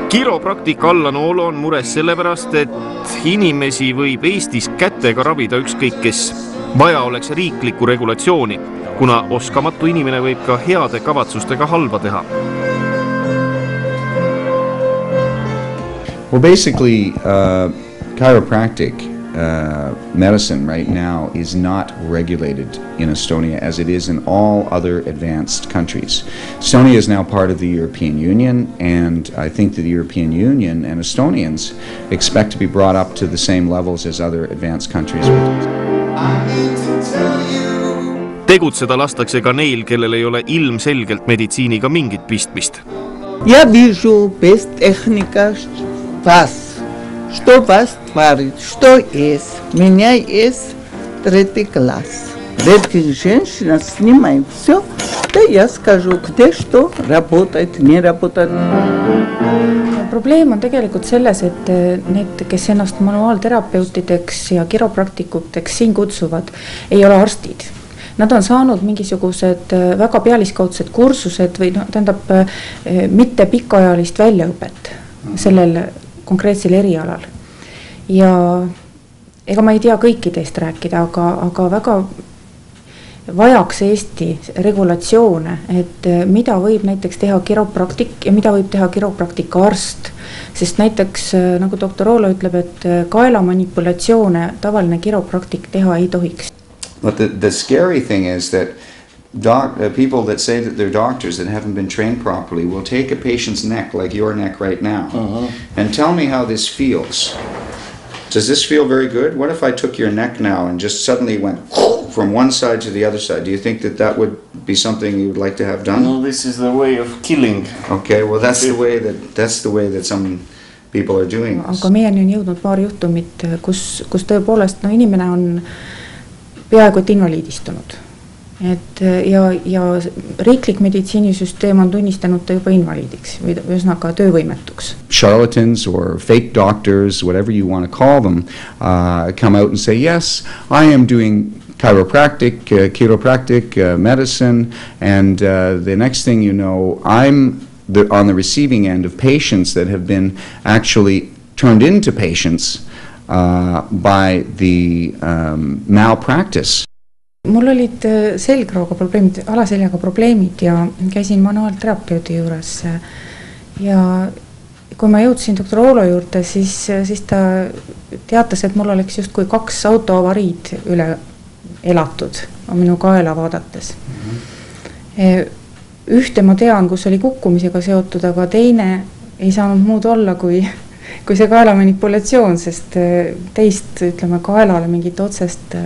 Kiropraktika Allan Oolo on mures sellepärast, et inimesi võib Eestis kätega ravida ükskõik kes. Vaja oleks riiklikku regulatsiooni, kuna oskamatu inimene võib ka heade kavatsustega halba teha. Well, basically, chiropractic medicine right now is not regulated in Estonia as it is in all other advanced countries. Estonia is now part of the European Union, and I think that the European Union and Estonians expect to be brought up to the same levels as other advanced countries. Tegutseda lastakse ka neil, kellel ei ole ilmselgelt meditsiiniga mingit pistmist. Я вижу без техника вас. Что вас творит, что есть. Меня есть 3 класс. Эта женщина снимает все, да я скажу, где что работает, не работает. Probleem on tegelikult selles, et need, kes ennast manuaalterapeutideks ja kiropraktikuteks siin kutsuvad, ei ole arstid. Nad on saanud mingisugused väga pealiskaudsed kursused või tähendab mitte pikaajalist väljaõpet sellel konkreetsel erialal. Ja ega ma ei tea kõikidest rääkida, aga väga vajaks Eesti regulatsioone, et mida võib näiteks teha kiropraktik ja mida võib teha kiropraktika arst. Sest näiteks, nagu doktor Oolo ütleb, et kaela manipulatsioone tavaline kiropraktik teha ei tohiks. But the scary thing is that people that say that they're doctors that haven't been trained properly will take a patient's neck, like your neck right now, and tell me how this feels. Does this feel very good? What if I took your neck now and just suddenly went from one side to the other side? Do you think that that would be something you would like to have done? No, this is the way of killing. Okay, well that's the way that some people are doing this. Aga meieni on jõudnud paar juhtumit, kus tõepoolest inimene on peaaegu et invaliidistunud. Ja riiklik meditsiinisüsteem on tunnistanud ta juba invaliidiks või ühesõnaga töövõimetuks. Charlatans or fake doctors, whatever you want to call them, come out and say, yes, I am doing chiropractic medicine, and the next thing you know, I'm on the receiving end of patients that have been actually turned into patients by the malpractice. Mul olid selgrooga probleemid, alaseljaga probleemid ja käisin manuaalterapeudi juures. Ja kui ma jõudsin doktor Oolo juurde, siis ta teatas, et mul oleks just kui 2 autoavariid üle elatud minu kaela vaadates. Ühte ma tean, kus oli kukkumisega seotud, aga teine ei saanud muud olla kui see kaela manipulatsioon, sest teist, ütleme, kaelale mingit otsest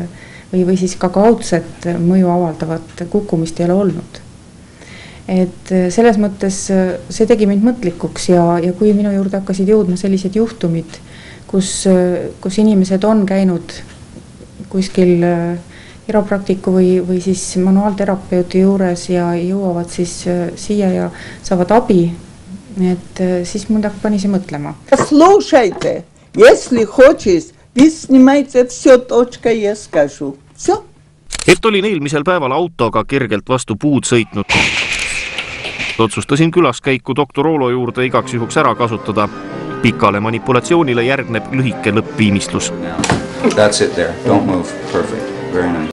või siis ka kaudset mõju avaldavat kukkumist ei ole olnud. Et selles mõttes see tegi mind mõtlikuks ja kui minu juurde hakkasid jõudma sellised juhtumid, kus inimesed on käinud kuskil kiropraktiku või siis manuaalterapeuti juures ja jõuavad siis siia ja saavad abi, et siis mul pani see mõtlema. Слушайте, если хочешь, вы снимаете все, точка, я скажу. Все. Et olin eelmisel päeval autoga kergelt vastu puud sõitnud. Otsustasin külaskäiku doktor Oolo juurde igaks juhuks ära kasutada. Pikale manipulatsioonile järgneb lühike lõppviimistlus. That's it there. Don't move. Perfect. Very nice.